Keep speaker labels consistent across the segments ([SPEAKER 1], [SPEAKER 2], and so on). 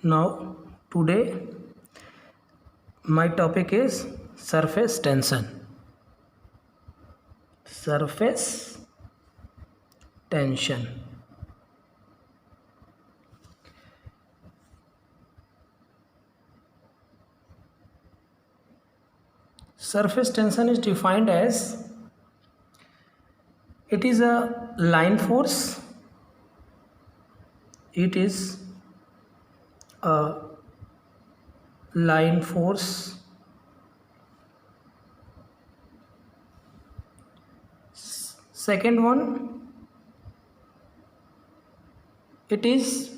[SPEAKER 1] Now, today my topic is surface tension. Surface tension. Surface tension is defined as it is a line force. It is a line force second one, it is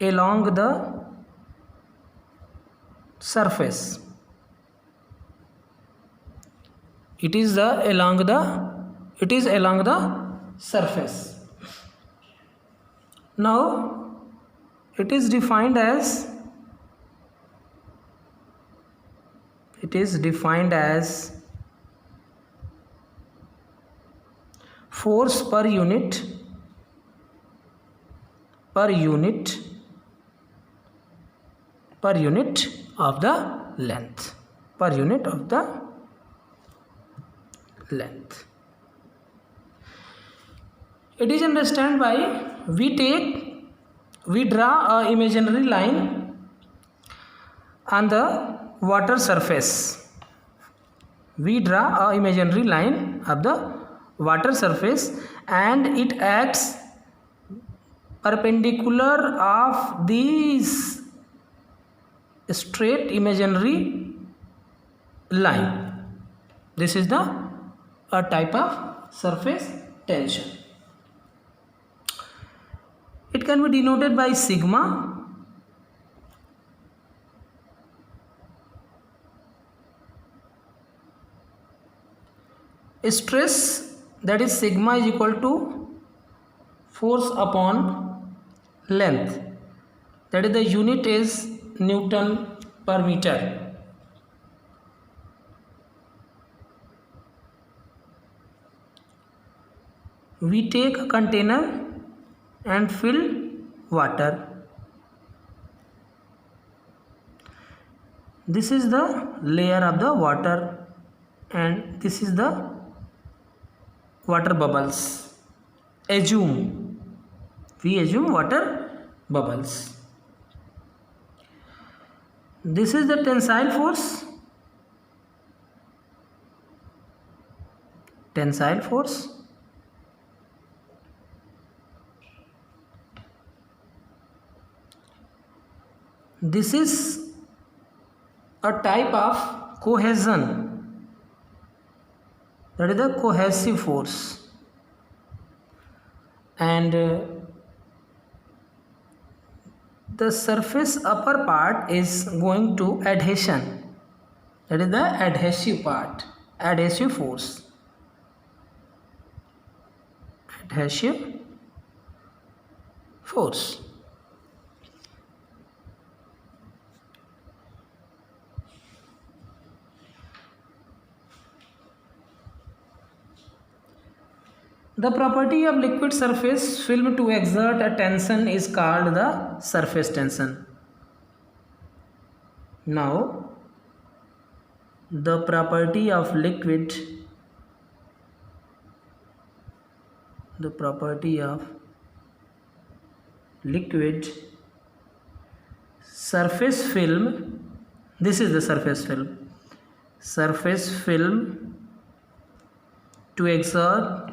[SPEAKER 1] along the surface. It is along the surface. Now it is defined as force per unit of the length. It is understood by we draw a imaginary line on the water surface. We draw a imaginary line of the water surface and it acts perpendicular of these straight imaginary line. This is a type of surface tension. It can be denoted by sigma. Stress, that is sigma, is equal to force upon length, that is the unit is Newton per meter. We take a container and fill water. This is the layer of the water and this is the water bubbles. We assume water bubbles. This is the tensile force. This is a type of cohesion, that is the cohesive force, and the surface upper part is going to adhesion, that is the adhesive force. The property of liquid surface film to exert a tension is called the surface tension. Now, the property of liquid surface film, this is the surface film to exert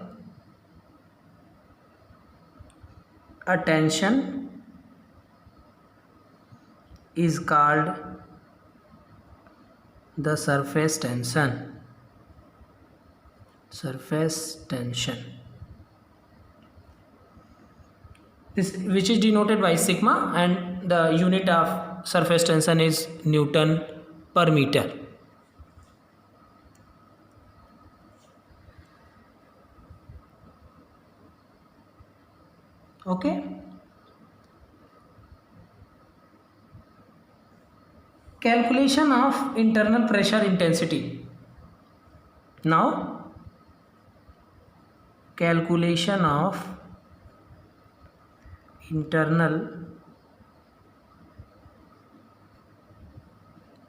[SPEAKER 1] a tension is called the surface tension. This, which is denoted by sigma, and the unit of surface tension is Newton per meter. Okay. Calculation of internal pressure intensity. Now, calculation of internal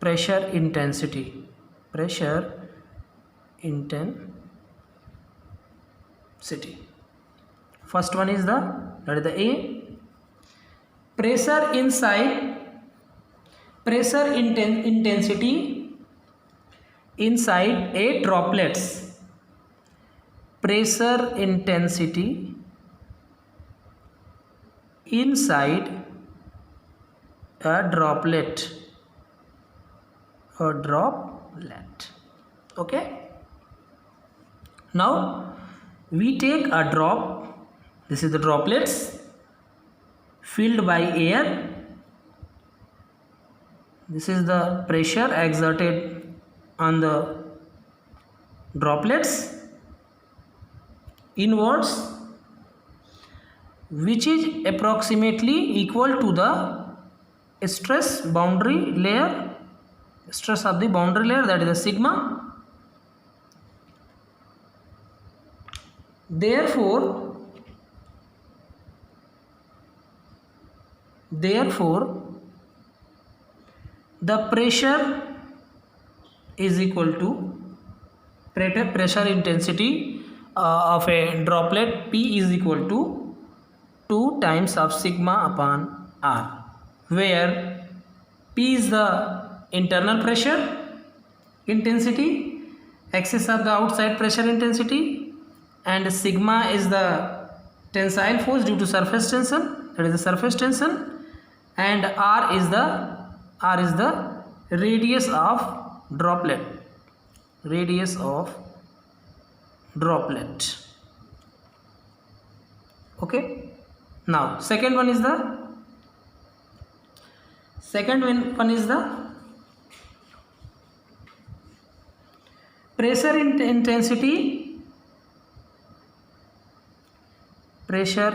[SPEAKER 1] pressure intensity. Pressure intensity. First one is the, that is the A. Pressure intensity inside a droplets. Pressure intensity inside a droplet. Okay. Now we take a drop. This is the droplets filled by air. This is the pressure exerted on the droplets inwards, which is approximately equal to the stress of the boundary layer, that is the sigma. Therefore the pressure is equal to pressure intensity of a droplet P is equal to 2 times of sigma upon R, where P is the internal pressure intensity, excess of the outside pressure intensity, and sigma is the tensile force due to surface tension, that is the surface tension, and R is the radius of droplet. Okay. Now second one is the pressure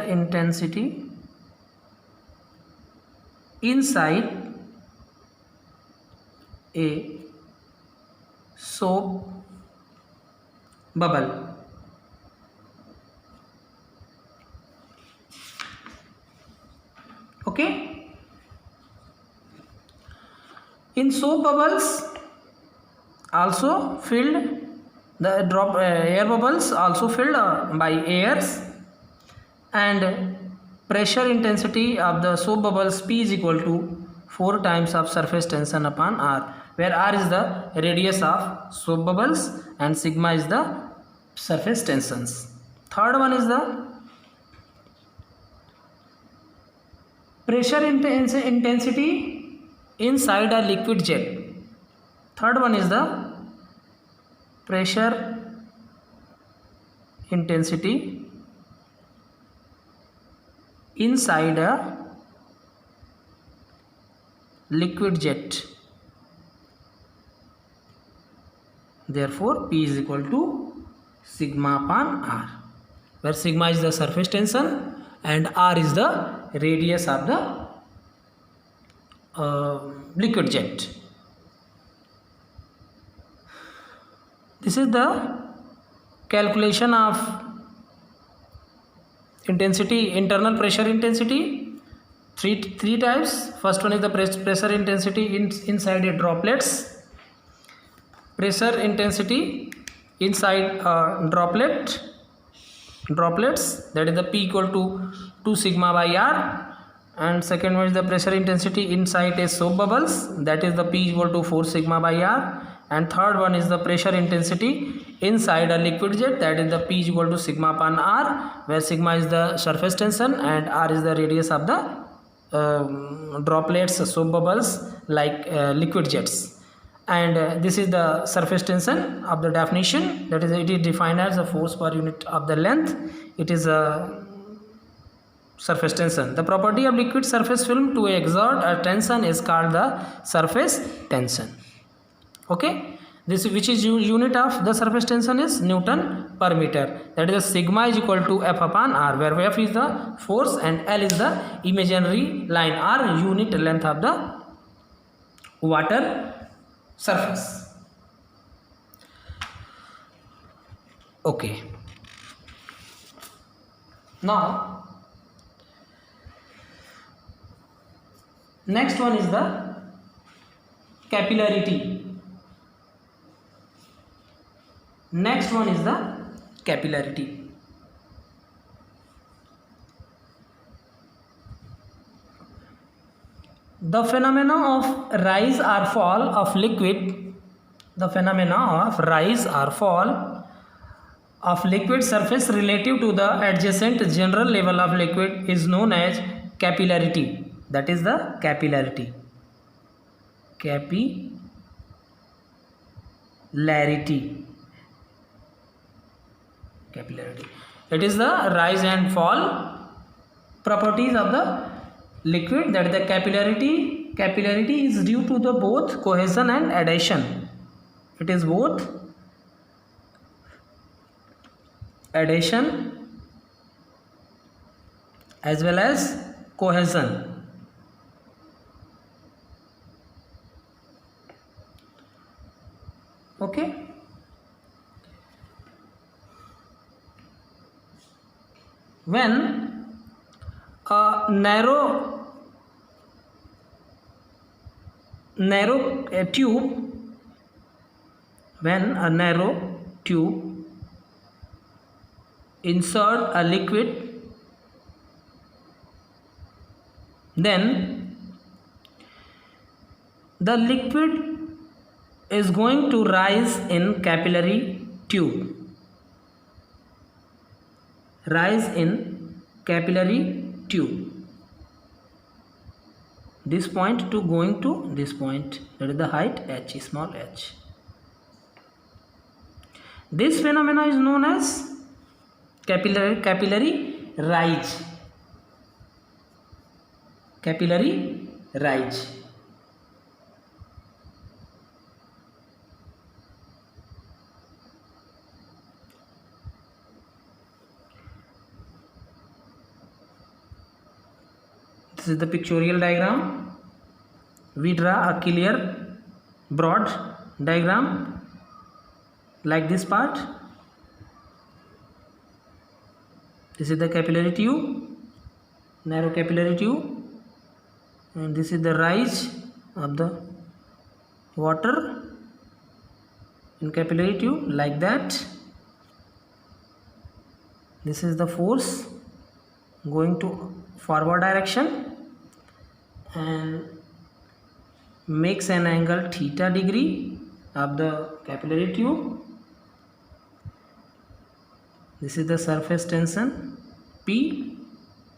[SPEAKER 1] intensity inside a soap bubble. Okay. In soap bubbles also filled, the air bubbles also filled by airs, and pressure intensity of the soap bubbles P is equal to 4 times of surface tension upon R, where R is the radius of soap bubbles and sigma is the surface tensions. Third one is the pressure intensity inside a liquid jet. Third one is the pressure intensity inside a liquid jet. Therefore P is equal to sigma upon R, where sigma is the surface tension and R is the radius of the liquid jet. This is the calculation of intensity, internal pressure intensity. Three types. First one is the pressure intensity inside a droplets. Pressure intensity inside droplets, that is the P equal to 2 sigma by R. And second one is the pressure intensity inside a soap bubbles, that is the P equal to 4 sigma by R. And third one is the pressure intensity inside a liquid jet, that is the P is equal to sigma upon R, where sigma is the surface tension and R is the radius of the droplets, soap bubbles, like liquid jets. And this is the surface tension of the definition, that is it is defined as a force per unit of the length. It is a surface tension. The property of liquid surface film to exert a tension is called the surface tension. Okay. This which is unit of the surface tension is Newton per meter, that is the sigma is equal to F upon R, where F is the force and L is the imaginary line or unit length of the water surface. Okay. Now next one is the capillarity. Next one is the capillarity. The phenomena of rise or fall of liquid, the phenomena of rise or fall of liquid surface relative to the adjacent general level of liquid is known as capillarity. That is the capillarity. Capillarity. It is the rise and fall properties of the liquid, that the capillarity is due to the both cohesion and adhesion. It is both adhesion as well as cohesion. Okay. When a narrow tube, when a narrow tube insert a liquid, then the liquid is going to rise in capillary tube. Rise in capillary tube. This point to going to this point, that is the height h, small h. This phenomena is known as capillary rise. Capillary rise. This is the pictorial diagram. We draw a clear broad diagram like this part. This is the capillary tube, narrow capillary tube, and this is the rise of the water in capillary tube like that. This is the force going to forward direction and makes an angle theta degree of the capillary tube. This is the surface tension P,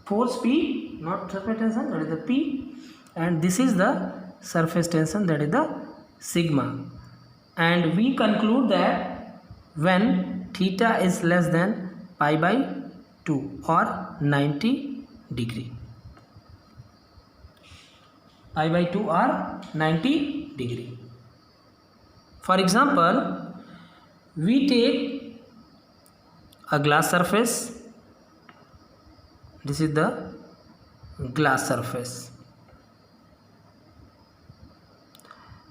[SPEAKER 1] force P, not surface tension, that is the P, and this is the surface tension, that is the sigma. And we conclude that when theta is less than pi by 2 or 90 degree. Pi by 2 or 90 degree. For example, we take a glass surface. This is the glass surface.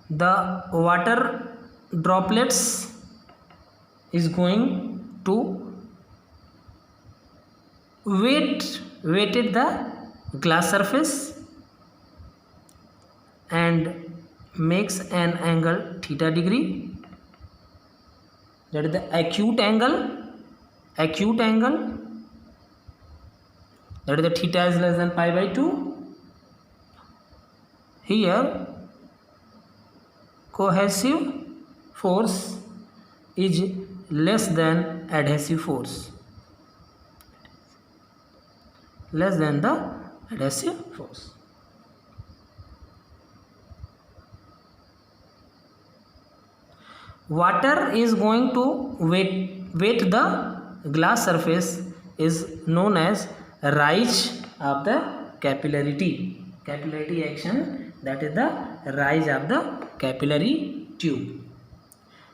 [SPEAKER 1] The water droplets is going to weighted the glass surface and makes an angle theta degree, that is the acute angle, that is the theta is less than pi by 2. Here cohesive force is less than adhesive force, less than the adhesive force. Water is going to weight the glass surface is known as rise of the capillarity action, that is the rise of the capillary tube.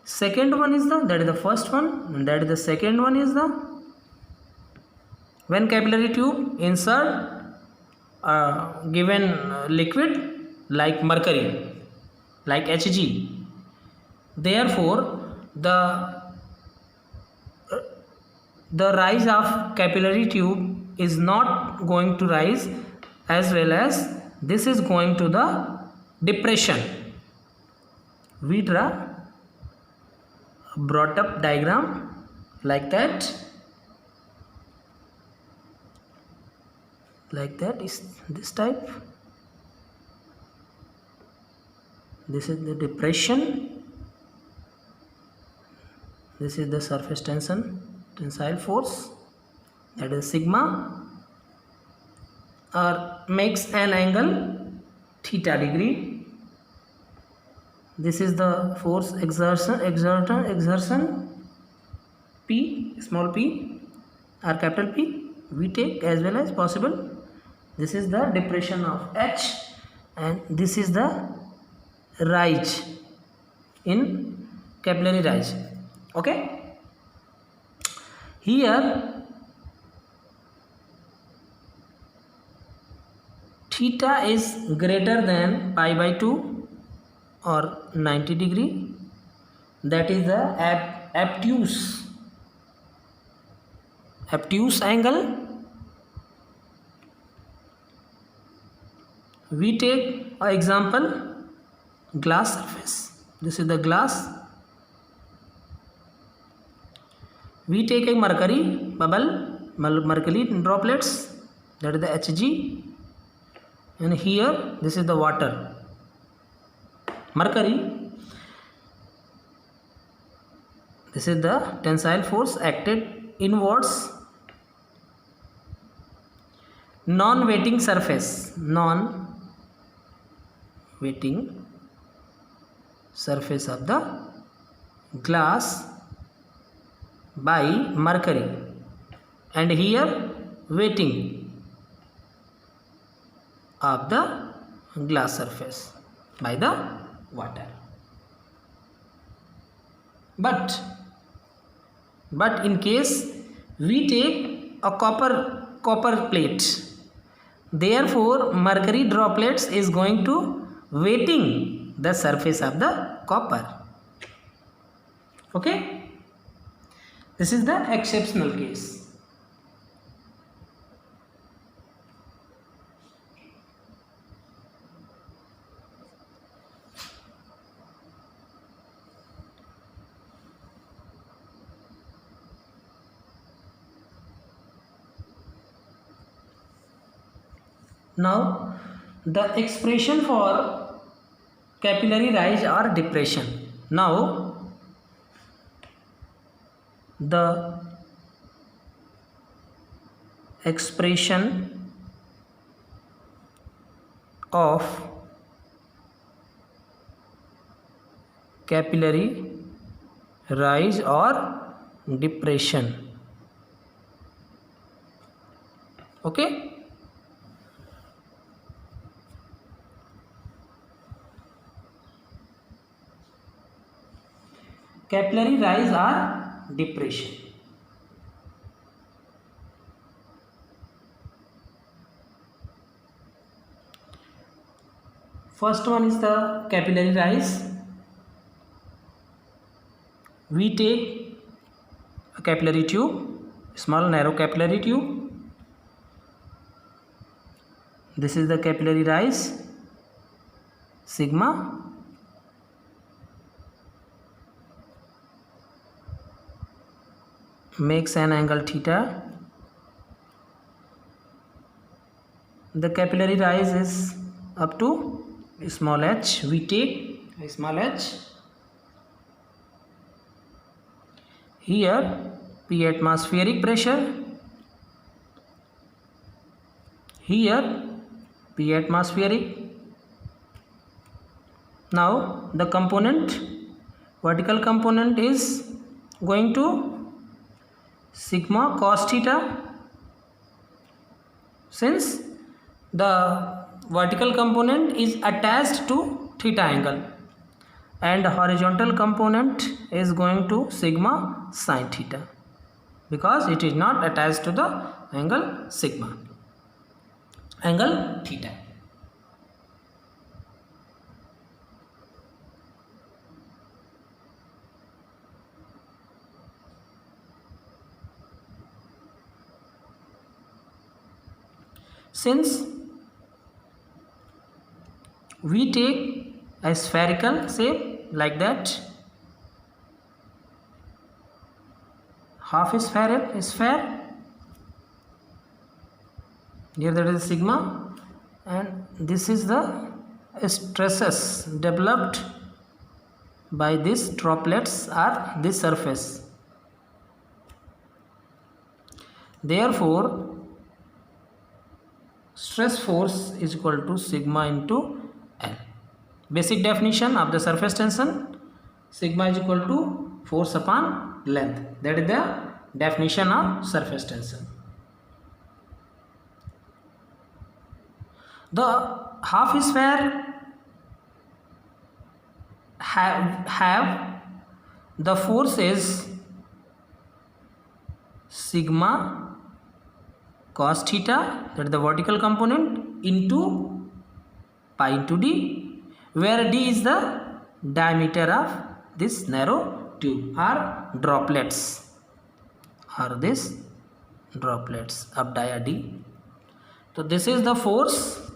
[SPEAKER 1] Second one is that is the first one, and that is the second one is the when capillary tube insert given liquid like mercury, like Hg. Therefore, the rise of capillary tube is not going to rise, as well as this is going to the depression. We draw a brought up diagram like that. Like that is this type. This is the depression. This is the surface tension, tensile force, that is sigma, or makes an angle theta degree. This is the force exertion P, small p or capital P, we take as well as possible. This is the depression of H, and this is the rise in capillary rise. Okay, here theta is greater than pi by 2 or 90 degree, that is the obtuse angle. We take an example, glass surface. This is the glass. We take a mercury bubble, mercury droplets, that is the Hg, and here this is the water. Mercury, this is the tensile force acted inwards. Non-weighting surface of the glass by mercury, and here weighting of the glass surface by the water. But in case we take a copper plate, therefore mercury droplets is going to weighting the surface of the copper. Okay, this is the exceptional case. Now the expression for capillary rise or depression. Now the expression of capillary rise or depression. Okay, capillary rise or depression. First one is the capillary rise. We take a capillary tube, small narrow capillary tube. This is the capillary rise, sigma. Makes an angle theta. The capillary rise is up to small h. We take a small h. Here P atmospheric pressure. Here P atmospheric. Now the component, vertical component is going to sigma cos theta, since the vertical component is attached to theta angle, and horizontal component is going to sigma sin theta, because it is not attached to the angle sigma, angle theta. Since we take a spherical shape, like that. Half sphere, here that is sigma, and this is the stresses developed by these droplets or this surface. Therefore stress force is equal to sigma into L. Basic definition of the surface tension: sigma is equal to force upon length. That is the definition of surface tension. The half sphere have the force is sigma cos theta, that is the vertical component, into pi into d, where d is the diameter of this narrow tube or droplets, or this droplets of dia d. So this is the force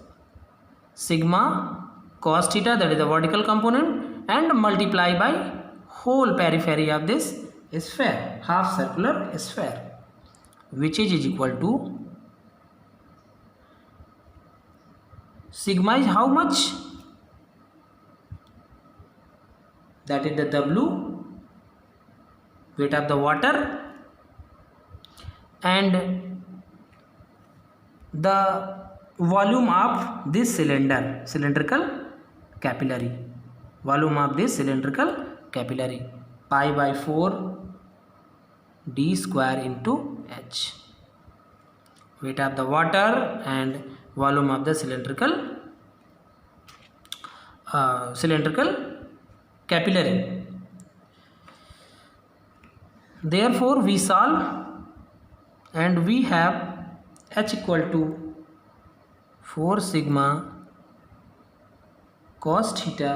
[SPEAKER 1] sigma cos theta, that is the vertical component, and multiply by whole periphery of this sphere, half circular sphere, which is equal to sigma is how much? That is the W, weight of the water, and the volume of this cylindrical capillary, volume of this cylindrical capillary, pi by 4 d square into h, weight of the water and volume of the cylindrical capillary. Therefore we solve and we have h equal to 4 sigma cos theta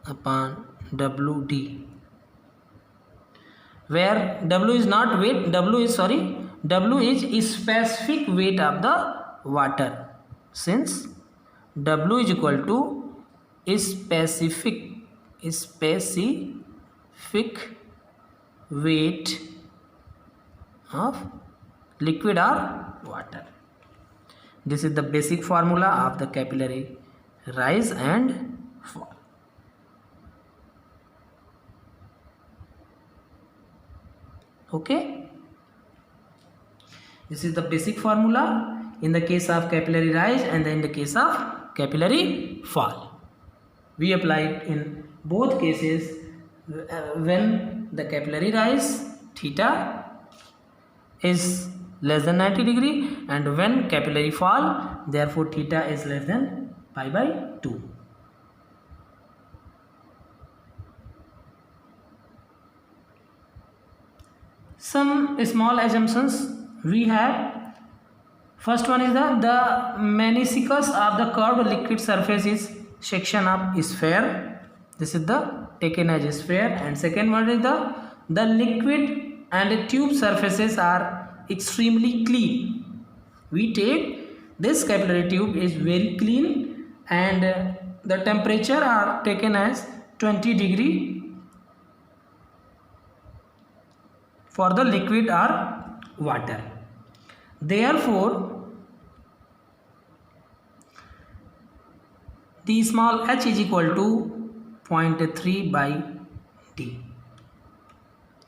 [SPEAKER 1] upon WD, where W is not weight, W is specific weight of the water, since W is equal to specific weight of liquid or water. This is the basic formula of the capillary rise and fall. Okay, this is the basic formula in the case of capillary rise and in the case of capillary fall. We apply it in both cases when the capillary rise theta is less than 90 degree, and when capillary fall, therefore theta is less than pi by 2. Some small assumptions we have. First one is the meniscus of the curved liquid surface is section of sphere. This is the taken as sphere. And second one is the liquid and tube surfaces are extremely clean. We take this capillary tube is very clean, and the temperature are taken as 20 degree for the liquid or water. Therefore the small h is equal to 0.3 by d,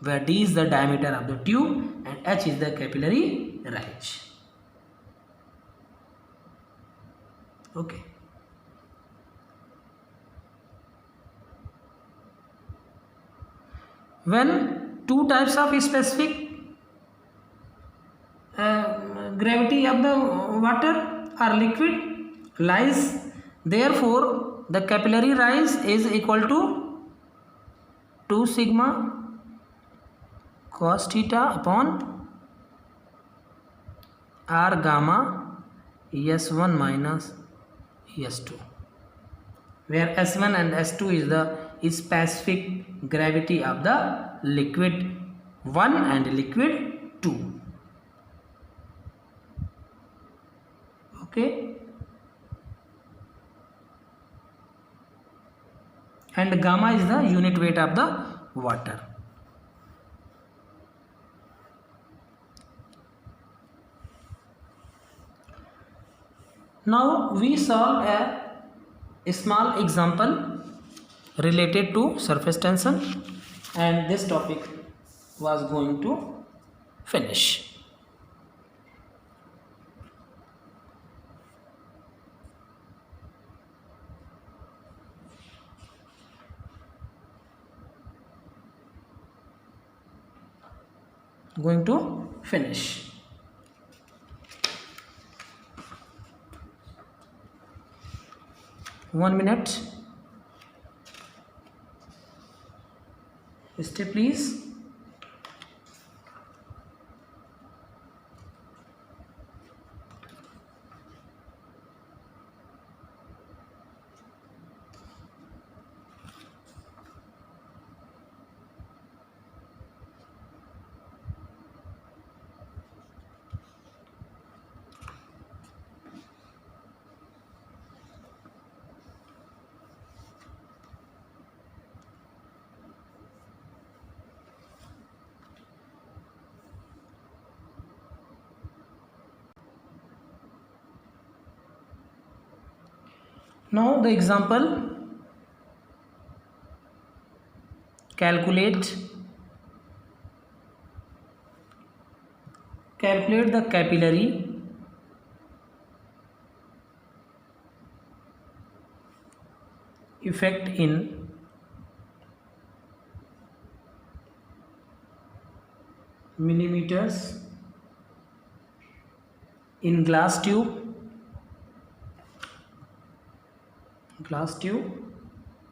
[SPEAKER 1] where d is the diameter of the tube and h is the capillary rise. Okay. When two types of specific gravity of the water or liquid lies, therefore the capillary rise is equal to 2 sigma cos theta upon r gamma S1 minus S2, where S1 and S2 is the specific gravity of the liquid 1 and liquid 2. Okay. and gamma is the unit weight of the water. Now we solve a small example related to surface tension, and this topic was going to finish. Going to finish. One minute. Stay please. Now the example, calculate the capillary effect in millimeters in glass tube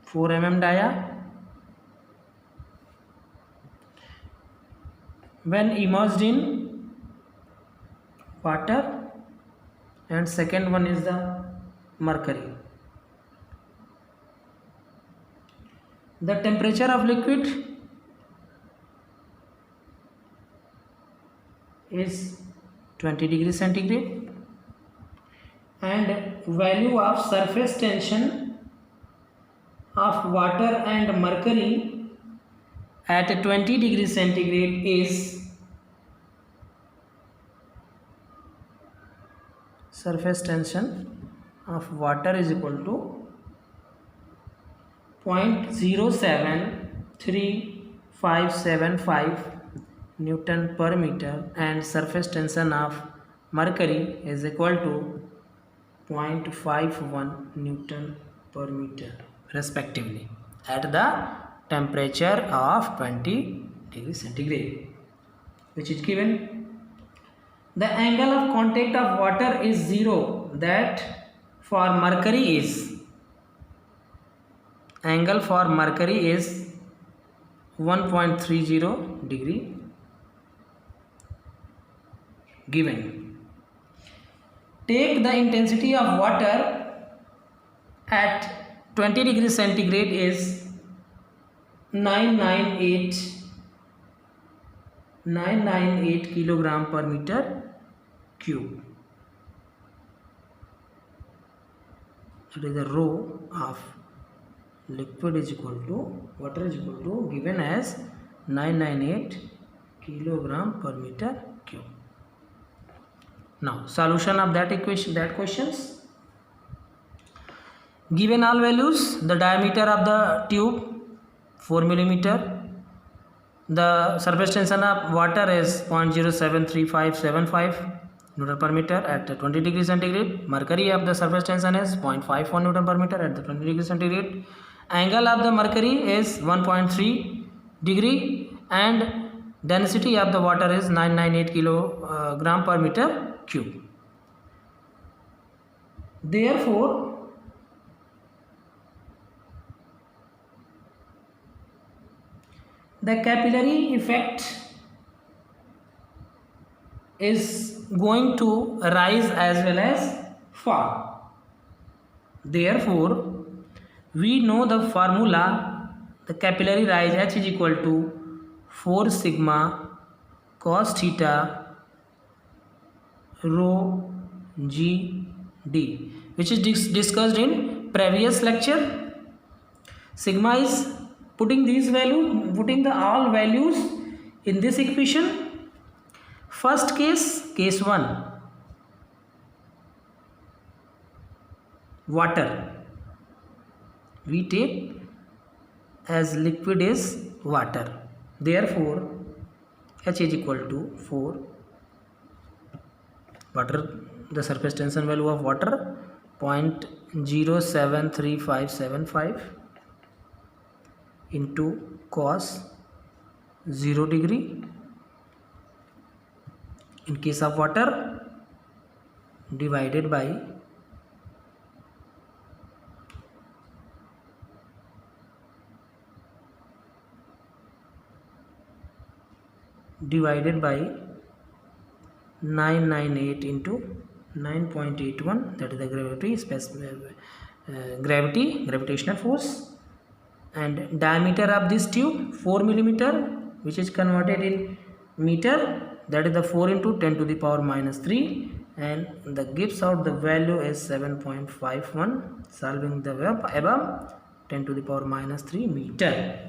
[SPEAKER 1] 4 mm dia when immersed in water, and second one is the mercury. The temperature of liquid is 20 degrees centigrade and value of surface tension of water and mercury at 20 degrees centigrade is surface tension of water is equal to 0.073575 Newton per meter and surface tension of mercury is equal to 0.51 Newton per meter respectively at the temperature of 20 degrees centigrade, which is given. The angle of contact of water is 0, that for mercury is, angle for mercury is 1.30 degree given. Take the intensity of water at 20 degrees centigrade is 998 kilogram per meter cube. That is the rho of liquid is equal to water is equal to given as 998 kilogram per meter cube. Now solution of that equation, that questions. Given all values, the diameter of the tube 4 millimeter, the surface tension of water is 0.073575 Newton per meter at 20 degrees centigrade. Mercury of the surface tension is 0.51 Newton per meter at the 20 degrees centigrade. Angle of the mercury is 1.3 degree and density of the water is 998 kilogram per meter cube. Therefore, the capillary effect is going to rise as well as fall. Therefore, we know the formula, the capillary rise H is equal to 4 sigma cos theta rho g d, which is discussed in previous lecture. Sigma is putting the all values in this equation. First case 1, water we take as liquid is water, therefore H is equal to 4. Water, the surface tension value of water 0.073575 into cos 0 degree. In case of water, divided by divided by 998 into 9.81, that is the gravitational force, and diameter of this tube 4 millimeter, which is converted in meter, that is the 4 into 10 to the power minus 3, and the gives out the value is 7.51, solving the above 10 to the power minus 3 meter.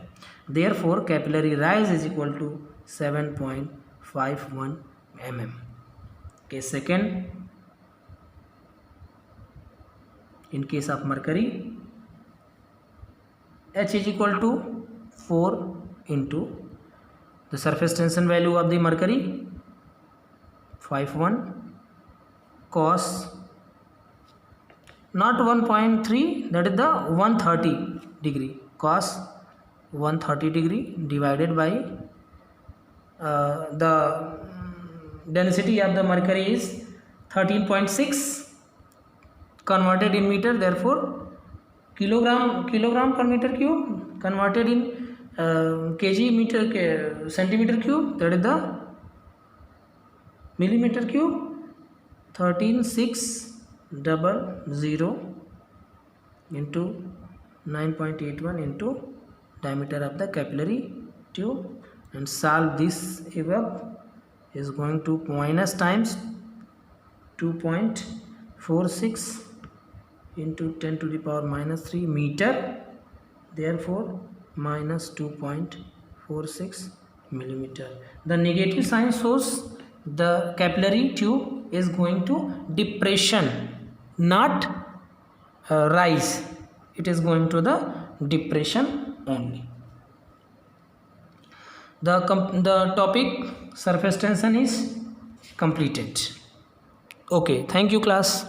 [SPEAKER 1] Therefore capillary rise is equal to 7.51 mm. Case second, in case of mercury, H is equal to 4 into the surface tension value of the mercury 51 cos not 1.3, that is the 130 degree, cos 130 degree divided by the density of the mercury is 13.6 converted in meter, therefore kilogram per meter cube converted in kg meter centimeter cube, that is the millimeter cube. 13600 into 9.81 into diameter of the capillary tube, and solve this above is going to minus times 2.46 into 10 to the power minus 3 meter, therefore minus 2.46 millimeter. The negative sign shows the capillary tube is going to depression, not rise. It is going to the depression only. The topic surface tension is completed. Okay, thank you class.